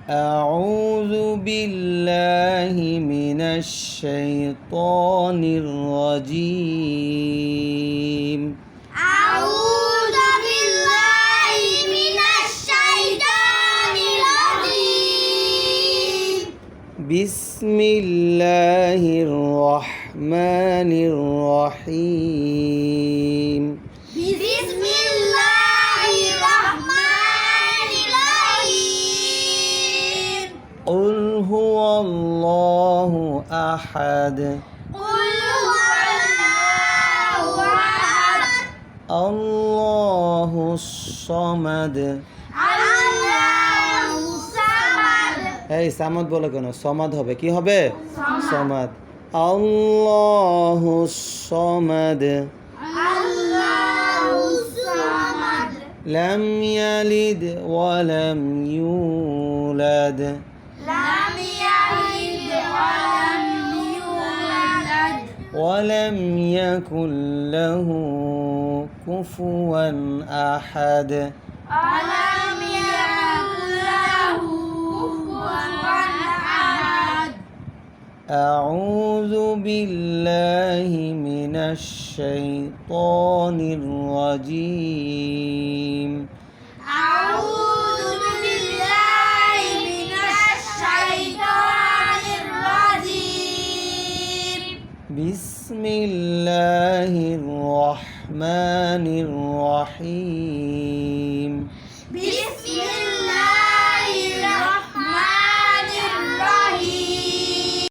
أعوذ بالله من الشيطان الرجيم أعوذ بالله من الشيطان الرجيم بسم الله الرحمن الرحيم بسم الله الرحمن الرحيم قل هو الله أحد قل هو الله أحد الله الصمد الله الصمد এই সামাদ বলে কেন সমাদ হবে কি হবে সমাদ আল্লাহু সমাদ الله الصمد লাম ইয়ালিদ ওয়া লাম ইউলাদ لم يلد ولم يولد ওয়া লাম ইয়াকুল লাহু কুফুয়ান আহাদ ولم يكن له كفوا أحد أعوذ بالله من الشيطان الرجيم أعوذ بالله من الشيطان الرجيم بسم الله الرحمن الرحيم بسم